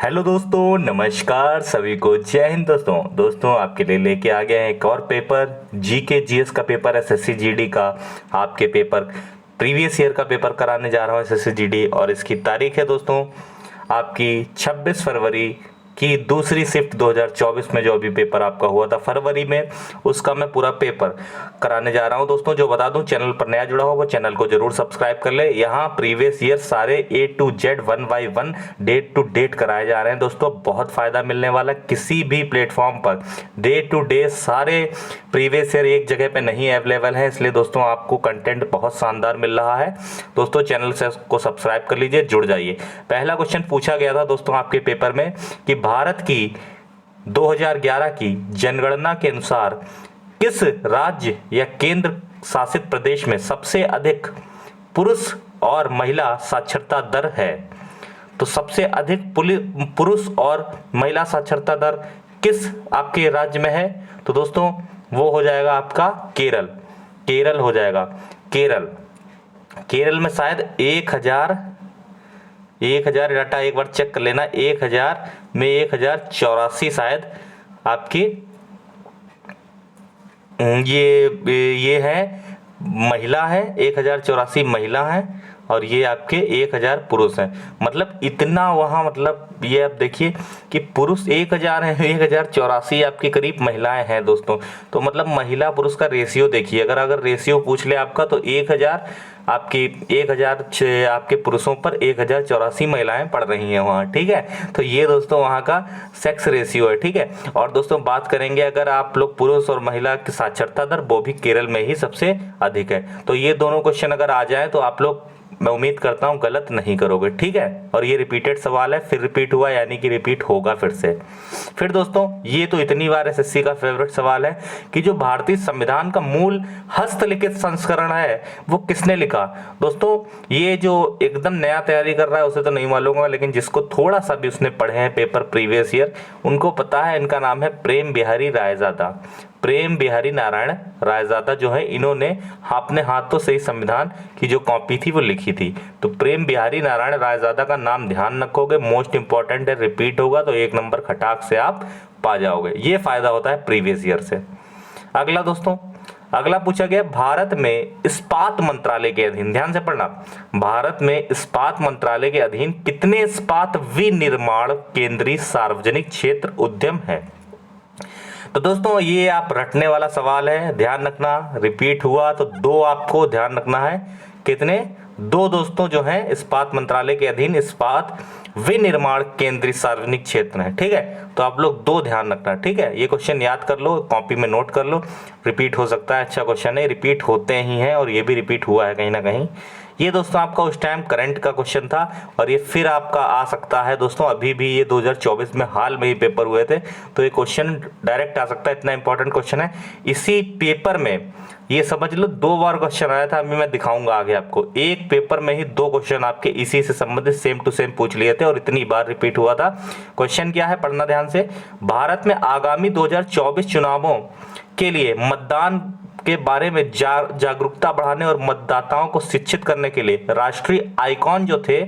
Hello दोस्तों, नमस्कार सभी को। जय हिंद दोस्तों आपके लिए लेके आ गए हैं एक और पेपर। जीके जीएस का पेपर, एसएससी जीडी का आपके पेपर, प्रीवियस ईयर का पेपर कराने जा रहा हूँ एसएससी जीडी। और इसकी तारीख है दोस्तों आपकी 26 फरवरी की दूसरी शिफ्ट 2024 में। जो अभी पेपर आपका हुआ था फरवरी में, उसका मैं पूरा पेपर कराने जा रहा हूं दोस्तों। जो बता दूं, चैनल पर नया जुड़ा हो वो चैनल को जरूर सब्सक्राइब कर ले। यहाँ प्रीवियस ईयर सारे A to Z 1 by 1 date to date कराए जा रहे हैं दोस्तों। बहुत फायदा मिलने वाला है। किसी भी प्लेटफॉर्म पर डे टू डे सारे प्रीवियस ईयर एक जगह पे नहीं अवेलेबल है, इसलिए दोस्तों आपको कंटेंट बहुत शानदार मिल रहा है। दोस्तों चैनल से को सब्सक्राइब कर लीजिए, जुड़ जाइए। पहला क्वेश्चन पूछा गया था दोस्तों आपके पेपर में कि भारत की 2011 की जनगणना के अनुसार किस राज्य या केंद्र शासित प्रदेश में सबसे अधिक पुरुष और महिला साक्षरता दर है। तो सबसे अधिक पुरुष और महिला साक्षरता दर किस आपके राज्य में है? तो दोस्तों वो हो जाएगा आपका केरल। केरल हो जाएगा। केरल में शायद 1000 डाटा एक बार चेक कर लेना। 1000 में 1084 शायद आपकी ये है महिला है। 1084 महिला है और ये आपके 1000 पुरुष हैं। मतलब इतना वहाँ, मतलब ये आप देखिए कि पुरुष 1000 है, 1084 आपके करीब महिलाएं हैं दोस्तों। तो मतलब महिला पुरुष का रेशियो देखिए। अगर रेशियो पूछ ले आपका तो 1000 आपकी 1000 आपके पुरुषों पर 1084 महिलाएं पढ़ रही हैं वहाँ। ठीक है, तो ये दोस्तों वहाँ का सेक्स रेशियो है। ठीक है, और दोस्तों बात करेंगे अगर आप लोग पुरुष और महिला की साक्षरता दर, वो भी केरल में ही सबसे अधिक है। तो ये दोनों क्वेश्चन अगर आ जाए तो आप लोग, मैं उम्मीद करता हूं गलत नहीं करोगे। ठीक है, और ये रिपीटेड सवाल है, फिर रिपीट हुआ यानी कि रिपीट होगा फिर से। फिर दोस्तों ये तो इतनी बार एसएससी का फेवरेट सवाल है कि जो भारतीय संविधान का मूल हस्तलिखित संस्करण है वो किसने लिखा। दोस्तों ये जो एकदम नया तैयारी कर रहा है उसे तो नहीं मालूम होगा, लेकिन जिसको थोड़ा सा भी उसने पढ़े हैं पेपर प्रीवियस ईयर, उनको पता है। इनका नाम है प्रेम बिहारी रायजादा। प्रेम बिहारी नारायण रायजादा जो है, इन्होंने अपने हाथों से ही संविधान की जो कॉपी थी वो लिखी थी। तो प्रेम बिहारी नारायण रायजादा का नाम ध्यान रखोगे, मोस्ट इंपॉर्टेंट है, रिपीट होगा तो 1 नंबर खटाक से आप पा जाओगे। ये फायदा होता है प्रीवियस ईयर से। अगला दोस्तों, अगला पूछा गया भारत में इस्पात मंत्रालय के अधीन, ध्यान से पढ़ना, भारत में इस्पात मंत्रालय के अधीन कितने इस्पात विनिर्माण केंद्रीय सार्वजनिक क्षेत्र उद्यम है। तो दोस्तों ये आप रटने वाला सवाल है, ध्यान रखना। रिपीट हुआ तो 2 आपको ध्यान रखना है। कितने? 2 दोस्तों जो हैं इस्पात मंत्रालय के अधीन इस्पात विनिर्माण केंद्रीय सार्वजनिक क्षेत्र है। ठीक है, तो आप लोग 2 ध्यान रखना। ठीक है, ये क्वेश्चन याद कर लो, कॉपी में नोट कर लो। रिपीट हो सकता है, अच्छा क्वेश्चन है, रिपीट होते ही हैं और ये भी रिपीट हुआ है कहीं ना कहीं। ये दोस्तों आपका उस टाइम करंट का क्वेश्चन था और ये फिर आपका आ सकता है दोस्तों। अभी भी ये 2024 में हाल में ही पेपर हुए थे, तो ये क्वेश्चन डायरेक्ट आ सकता है, इतना इंपॉर्टेंट क्वेश्चन है। इसी पेपर में ये समझ लो 2 बार क्वेश्चन आया था। अभी मैं दिखाऊंगा आगे आपको। एक पेपर में ही 2 क्वेश्चन आपके इसी से संबंधित सेम टू सेम पूछ लिए थे और इतनी बार रिपीट हुआ था। क्वेश्चन क्या है, पढ़ना ध्यान से। भारत में आगामी 2024 चुनावों के लिए मतदान के बारे में जागरूकता बढ़ाने और मतदाताओं को शिक्षित करने के लिए राष्ट्रीय आइकॉन जो थे,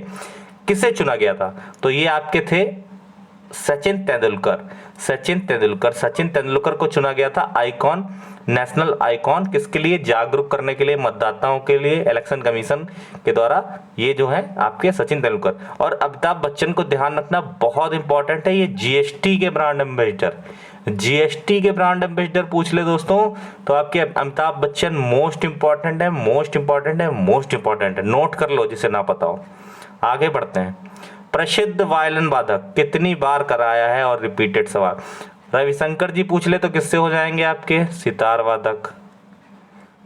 किसे चुना गया था। तो ये आपके थे सचिन तेंदुलकर। सचिन तेंदुलकर को चुना गया था आइकॉन, नेशनल आइकॉन। किसके लिए? जागरूक करने के लिए, मतदाताओं के लिए, इलेक्शन कमीशन के द्वारा। ये जो है आपके सचिन तेंदुलकर। और अमिताभ बच्चन को ध्यान रखना, बहुत इंपॉर्टेंट है, ये जीएसटी के ब्रांड एम्बेसडर। जीएसटी के ब्रांड एम्बेसडर पूछ ले दोस्तों तो आपके अमिताभ बच्चन मोस्ट इंपॉर्टेंट है, मोस्ट इंपॉर्टेंट है, मोस्ट इंपॉर्टेंट है। नोट कर लो जिसे ना पता हो। आगे बढ़ते हैं। प्रसिद्ध वायलिन वादक कितनी बार कराया है और रिपीटेड सवाल। रविशंकर जी पूछ ले तो किससे हो जाएंगे आपके? सितार वादक।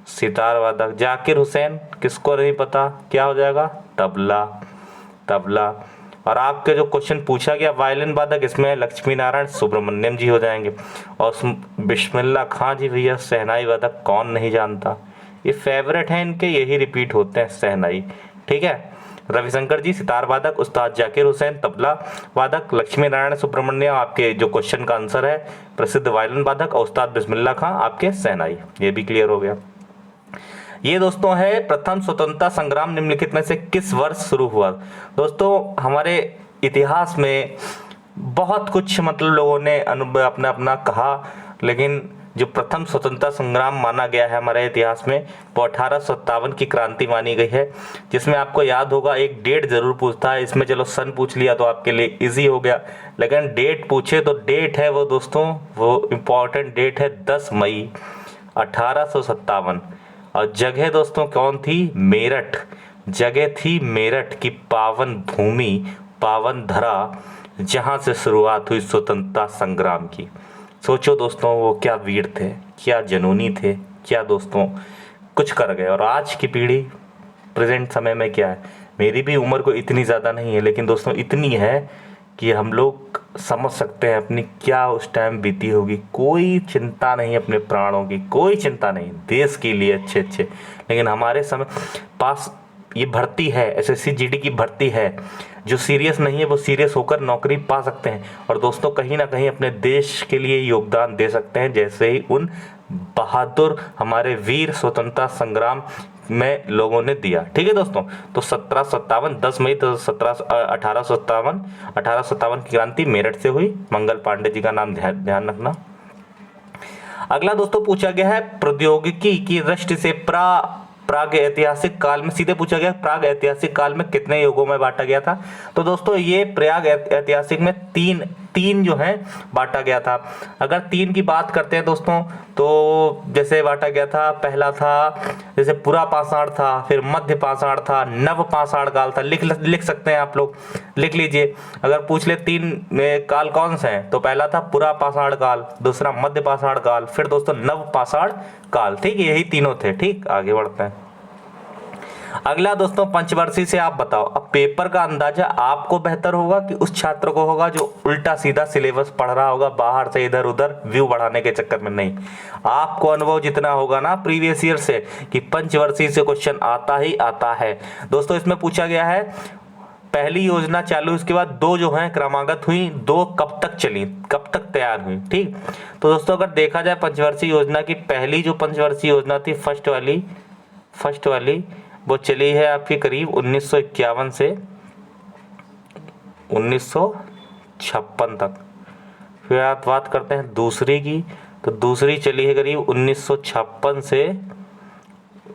सितार वादक। जाकिर हुसैन, किसको नहीं पता, क्या हो जाएगा? तबला। तबला। और आपके जो क्वेश्चन पूछा गया वायलिन वादक, इसमें लक्ष्मी नारायण सुब्रमण्यम जी हो जाएंगे। और बिस्मिल्लाह खां जी भैया शहनाई वादक, कौन नहीं जानता, ये फेवरेट है इनके, यही रिपीट होते हैं शहनाई। ठीक है, रविशंकर जी सितार वादक, उस्ताद जाकिर हुसैन तबला वादक, लक्ष्मी नारायण सुब्रमण्यम आपके जो क्वेश्चन का आंसर है, प्रसिद्ध वायलिन वादक, और उस्ताद बिस्मिल्लाह खां आपके शहनाई। ये भी क्लियर हो गया। ये दोस्तों है प्रथम स्वतंत्रता संग्राम निम्नलिखित में से किस वर्ष शुरू हुआ। दोस्तों हमारे इतिहास में बहुत कुछ मतलब लोगों ने अपना अपना कहा, लेकिन जो प्रथम स्वतंत्रता संग्राम माना गया है हमारे इतिहास में वो 1857 की क्रांति मानी गई है। जिसमें आपको याद होगा एक डेट जरूर पूछता है, इसमें चलो सन पूछ लिया तो आपके लिए इजी हो गया, लेकिन डेट पूछे तो डेट है वो दोस्तों, वो इम्पोर्टेंट डेट है 10 मई 1857। और जगह दोस्तों कौन थी? मेरठ। जगह थी मेरठ की पावन भूमि, पावन धरा, जहां से शुरुआत हुई स्वतंत्रता संग्राम की। सोचो दोस्तों वो क्या वीर थे, क्या जनूनी थे, क्या दोस्तों कुछ कर गए। और आज की पीढ़ी प्रेजेंट समय में क्या है, मेरी भी उम्र को इतनी ज़्यादा नहीं है, लेकिन दोस्तों इतनी है कि हम लोग समझ सकते हैं अपनी क्या उस टाइम बीती होगी। कोई चिंता नहीं अपने प्राणों की, कोई चिंता नहीं देश के लिए अच्छे अच्छे। लेकिन हमारे समय पास ये भर्ती है, एसएससी जीडी की भर्ती है, जो सीरियस नहीं है वो सीरियस होकर नौकरी पा सकते हैं और दोस्तों कहीं ना कहीं अपने देश के लिए योगदान दे सकते हैं, जैसे ही उन बहादुर हमारे वीर स्वतंत्रता संग्राम में लोगों ने दिया। ठीक है दोस्तों, तो 1757 10 मई तो 1857 की क्रांति मेरठ से हुई। मंगल पांडे जी का नाम ध्यान रखना। अगला दोस्तों पूछा गया है प्रौद्योगिकी की दृष्टि से प्राग ऐतिहासिक काल में, सीधे पूछा गया प्राग ऐतिहासिक काल में कितने युगों में बांटा गया था। तो दोस्तों ये प्राग ऐतिहासिक में तीन जो है बांटा गया था। अगर तीन की बात करते हैं दोस्तों तो जैसे बांटा गया था, पहला था जैसे पुरा पाषाण था, फिर मध्य पाषाण था, नव पाषाण काल था। लिख सकते हैं आप लोग, लिख लीजिए। अगर पूछ ले तीन काल कौन से हैं तो पहला था पुरा पाषाण काल, दूसरा मध्य पाषाण काल, फिर दोस्तों नव पाषाण काल। ठीक है, यही तीनों थे। ठीक, आगे बढ़ते हैं। अगला दोस्तों पंचवर्षीय से आप बताओ। अब पेपर का अंदाजा आपको बेहतर होगा कि उस छात्र को होगा जो उल्टा सीधा सिलेबस पढ़ रहा होगा, बाहर से इधर उधर व्यू बढ़ाने के चक्कर में नहीं। आपको अनुभव जितना होगा ना प्रीवियस ईयर से कि पंचवर्षीय से क्वेश्चन आता ही आता है। दोस्तों इसमें पूछा गया है पहली योजना चालू, उसके बाद दो जो है क्रमागत हुई, दो कब तक चली, कब तक तैयार हुई। ठीक, तो दोस्तों अगर देखा जाए पंचवर्षीय योजना की पहली जो पंचवर्षीय योजना थी फर्स्ट वाली वो चली है आपकी करीब 1951 से 1956 तक। फिर आप बात करते हैं दूसरी की, तो दूसरी चली है करीब 1956 से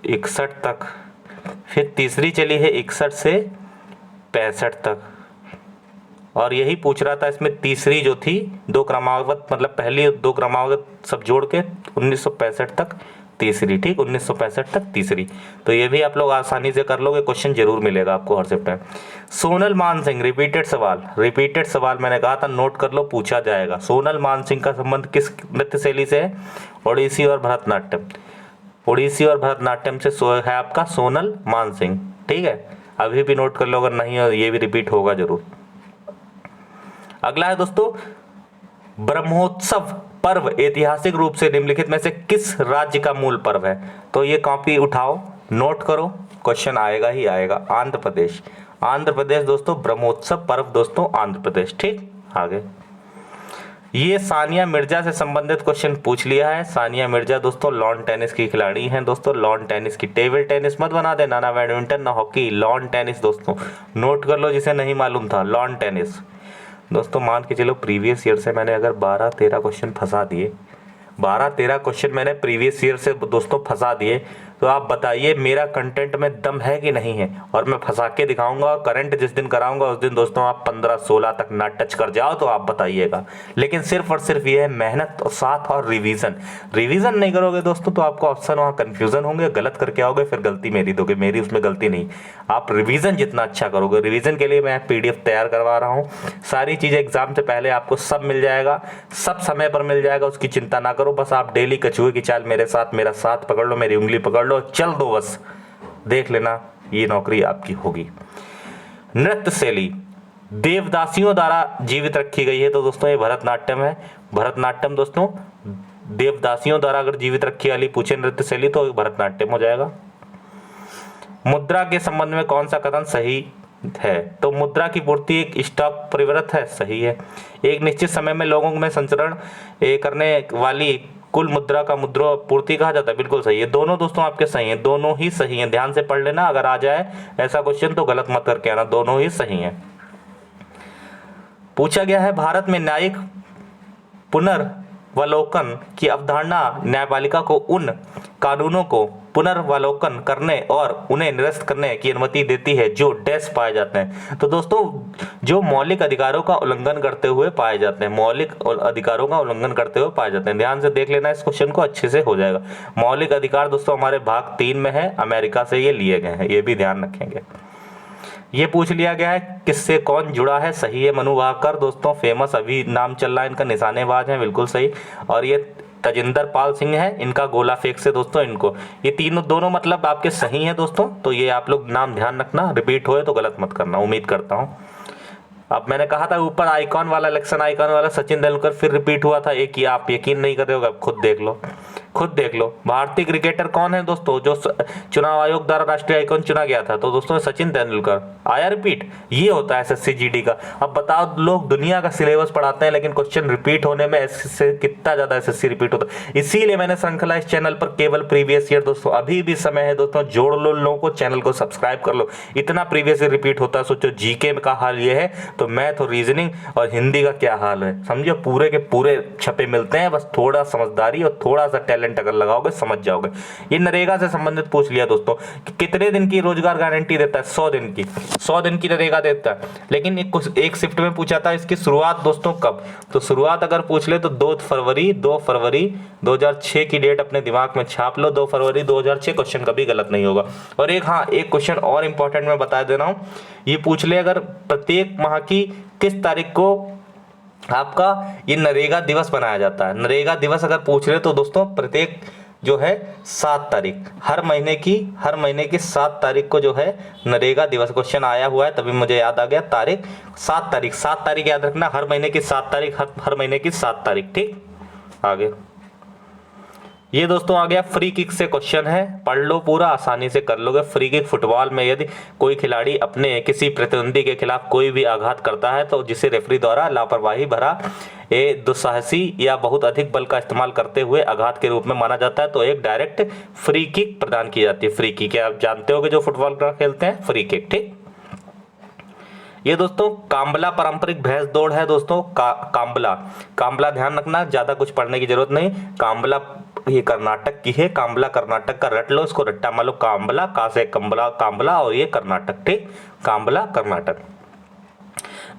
61 तक। फिर तीसरी चली है 61 से 65 तक। और यही पूछ रहा था इसमें तीसरी जो थी दो क्रमागत, मतलब पहली दो क्रमागत सब जोड़ के 1965 तक तीसरी। ठीक, 1965 तक तीसरी। तो ये भी आप लोग आसानी से कर लोगे, क्वेश्चन जरूर मिलेगा आपको हर शिफ्ट में। सोनल मानसिंह, रिपीटेड सवाल मैंने कहा था नोट कर लो, पूछा जाएगा। सोनल मानसिंह का संबंध किस नृत्य शैली से है? ओडिसी और भरतनाट्यम। ओडिसी और भरतनाट्यम से है आपका सोनल मानसिंह। ठीक है, अभी भी नोट कर लो, अगर नहीं हो ये भी रिपीट होगा जरूर। अगला है दोस्तों ब्रह्मोत्सव पर्व ऐतिहासिक रूप से निम्नलिखित में से किस राज्य का मूल पर्व है? तो ये कॉपी उठाओ, नोट करो, क्वेश्चन आएगा ही आएगा। आंध्र प्रदेश दोस्तों, ब्रह्मोत्सव पर्व दोस्तों आंध्र प्रदेश। ठीक, आगे ये सानिया मिर्जा से संबंधित क्वेश्चन पूछ लिया है। सानिया मिर्जा दोस्तों लॉन टेनिस की खिलाड़ी हैं दोस्तों, लॉन टेनिस की। टेबल टेनिस मत बना देना, ना बैडमिंटन ना हॉकी, लॉन टेनिस दोस्तों नोट कर लो जिसे नहीं मालूम था, लॉन टेनिस। दोस्तों मान के चलो प्रीवियस ईयर से मैंने अगर 12-13 क्वेश्चन फंसा दिए, 12-13 क्वेश्चन मैंने प्रीवियस ईयर से दोस्तों फंसा दिए, तो आप बताइए मेरा कंटेंट में दम है कि नहीं है। और मैं फंसा के दिखाऊंगा, करंट जिस दिन कराऊंगा उस दिन दोस्तों आप 15-16 तक ना टच कर जाओ तो आप बताइएगा। लेकिन सिर्फ और सिर्फ ये है मेहनत और साथ और रिवीजन नहीं करोगे दोस्तों तो आपको ऑप्शन वहाँ कन्फ्यूजन होंगे, गलत करके आओगे, फिर गलती मेरी दोगे, मेरी उसमें गलती नहीं। आप रिवीजन जितना अच्छा करोगे, रिवीजन के लिए मैं PDF तैयार करवा रहा हूँ, सारी चीज़ें एग्जाम से पहले आपको सब मिल जाएगा, सब समय पर मिल जाएगा, उसकी चिंता ना करो। बस आप डेली कछुए की चाल मेरे साथ, मेरा साथ पकड़ लो, मेरी उंगली पकड़ लो, चल दो, बस देख लेना ये नौकरी आपकी होगी। नृत्य शैली देवदासियों द्वारा जीवित रखी गई है, तो दोस्तों ये भरतनाट्यम है। भरतनाट्यम दोस्तों देवदासियों द्वारा अगर जीवित रखी वाली पूछे नृत्य शैली तो भरतनाट्यम हो जाएगा। मुद्रा के संबंध में कौन सा कथन सही है? तो मुद्रा की पूर्ति एक स्टॉक परिवर्त है, सही है। एक निश्चित समय में लोगों में संचरण करने वाली कुल मुद्रा का मुद्रा पूर्ति कहा जाता है, बिल्कुल सही है। दोनों दोस्तों आपके सही हैं, दोनों ही सही हैं, ध्यान से पढ़ लेना। अगर आ जाए ऐसा क्वेश्चन तो गलत मत करके आना, दोनों ही सही हैं। पूछा गया है भारत में न्यायिक पुनर्वलोकन की अवधारणा न्यायपालिका को उन कानूनों को पुनर्वलोकन करने और उन्हें निरस्त करने की अनुमति देती है जो डैश पाए जाते हैं। तो दोस्तों जो मौलिक अधिकारों का उल्लंघन करते हुए पाए जाते हैं, मौलिक अधिकारों का उल्लंघन करते हुए पाए जाते हैं। ध्यान से देख लेना, इस क्वेश्चन को अच्छे से हो जाएगा। मौलिक अधिकार दोस्तों हमारे भाग 3 में है, अमेरिका से ये लिए गए हैं, ये भी ध्यान रखेंगे। ये पूछ लिया गया है किससे कौन जुड़ा है, सही है मनु भाकर दोस्तों, फेमस अभी नाम चल रहा है इनका, निशानेबाज है, बिल्कुल सही। और ये तजिंदर पाल सिंह है, इनका गोला फेंक से दोस्तों इनको, ये तीनों दोनों मतलब आपके सही हैं दोस्तों। तो ये आप लोग नाम ध्यान रखना, रिपीट होए तो गलत मत करना, उम्मीद करता हूँ। अब मैंने कहा था ऊपर आइकॉन वाला, इलेक्शन आइकॉन वाला सचिन तेंदुलकर फिर रिपीट हुआ था एक ही, आप यकीन नहीं कर रहे हो, अब खुद देख लो, खुद देख लो। भारतीय क्रिकेटर कौन है दोस्तों जो चुनाव आयोग द्वारा राष्ट्रीय आइकॉन चुना गया था? तो दोस्तों सचिन तेंदुलकर। आया रिपीट, ये होता है एसएससी जीडी का। अब बताओ, लोग दुनिया का सिलेबस पढ़ाते हैं लेकिन क्वेश्चन रिपीट होने में इससे कितना ज्यादा एसएससी रिपीट होता है। इसीलिए मैंने श्रृंखला इस चैनल पर केवल प्रीवियस ईयर दोस्तों, अभी भी समय है दोस्तों, जोड़ लो लोगों को, चैनल को सब्सक्राइब कर लो। इतना प्रीवियस ईयर रिपीट होता है, सोचो जीके का हाल ये है तो मैथ और रीजनिंग और हिंदी का क्या हाल है, समझो। पूरे के पूरे छपे मिलते हैं, बस थोड़ा समझदारी और थोड़ा सा टैलेंट अगर लगाओगे समझ जाओगे। ये नरेगा से संबंधित पूछ लिया दोस्तों कि कितने दिन की रोजगार गारंटी देता है? 100 दिन की, 100 दिन की नरेगा देता है। लेकिन एक शिफ्ट में पूछा था इसकी शुरुआत दोस्तों कब, तो शुरुआत अगर पूछ ले तो 2 फरवरी 2006 की डेट अपने दिमाग में छाप लो, 2 फरवरी 2006, क्वेश्चन कभी गलत नहीं होगा। और एक क्वेश्चन और इंपॉर्टेंट मैं बता दे रहा हूं, ये पूछ ले अगर प्रत्येक माह की किस तारीख को आपका ये नरेगा दिवस मनाया जाता है। नरेगा दिवस अगर पूछ रहे तो दोस्तों प्रत्येक जो है 7 तारीख, हर महीने की 7 तारीख को जो है नरेगा दिवस, क्वेश्चन आया हुआ है तभी मुझे याद आ गया तारीख, 7 तारीख याद रखना, हर महीने की 7 तारीख, हर महीने की 7 तारीख, ठीक। आगे ये दोस्तों आ गया फ्री किक से क्वेश्चन है, पढ़ लो पूरा, आसानी से कर लोगे। फ्री किक फुटबॉल में यदि कोई खिलाड़ी अपने किसी प्रतिद्वंदी के खिलाफ कोई भी आघात करता है तो जिसे रेफरी द्वारा लापरवाही भरा दुस्साहसी या बहुत अधिक बल का इस्तेमाल करते हुए आघात के रूप में माना जाता है तो एक डायरेक्ट फ्री किक प्रदान की जाती है। फ्री किक आप जानते होगे जो फुटबॉल खेलते हैं, फ्री किक, ठीक। ये दोस्तों कांबला पारंपरिक भैंस दौड़ है दोस्तों, कांबला ध्यान रखना, ज्यादा कुछ पढ़ने की जरूरत नहीं। कांबला ये कर्नाटक की है, कांबला कर्नाटक का, रट लो इसको, रट्टा मालो, कांबला का से कांबला और ये कर्नाटक, ठीक, कांबला कर्नाटक।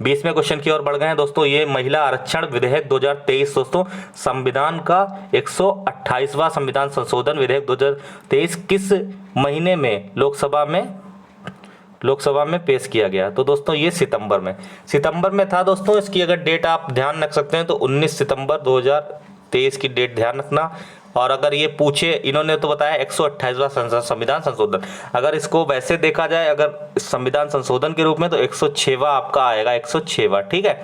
20वें क्वेश्चन की ओर बढ़ गए हैं दोस्तों। ये महिला आरक्षण विधेयक 2023 दोस्तों, संविधान का 128वां संविधान संशोधन विधेयक 2023 किस महीने में लोकसभा में पेश किया गया? तो दोस्तों ये सितंबर में था दोस्तों। इसकी अगर डेट आप ध्यान रख सकते हैं तो 19 सितंबर 2023 की डेट ध्यान रखना। और अगर ये पूछे, इन्होंने तो बताया 128वां संविधान संशोधन, अगर इसको वैसे देखा जाए अगर संविधान संशोधन के रूप में तो 106वां आपका आएगा, 106वां, ठीक है,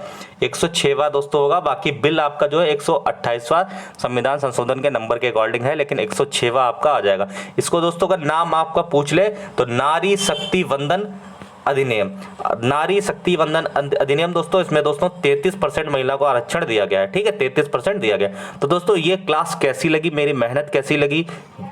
106वां दोस्तों होगा। बाकी बिल आपका जो है 128वां संविधान संशोधन के नंबर के अकॉर्डिंग है, लेकिन 106वां आपका आ जाएगा। इसको दोस्तों अगर नाम आपका पूछ ले तो नारी शक्ति वंदन अधिनियम, नारी शक्ति वंदन अधिनियम दोस्तों, इसमें दोस्तों 33% महिला को आरक्षण दिया गया है, ठीक है, 33% दिया गया। तो दोस्तों ये क्लास कैसी लगी, मेरी मेहनत कैसी लगी,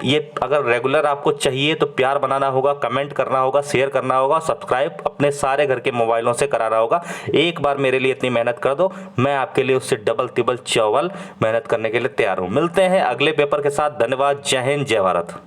ये अगर रेगुलर आपको चाहिए तो प्यार बनाना होगा, कमेंट करना होगा, शेयर करना होगा, सब्सक्राइब अपने सारे घर के मोबाइलों से कराना होगा। एक बार मेरे लिए इतनी मेहनत कर दो, मैं आपके लिए उससे डबल तिबल चौबल मेहनत करने के लिए तैयार हूँ। मिलते हैं अगले पेपर के साथ। धन्यवाद, जय हिंद, जय भारत।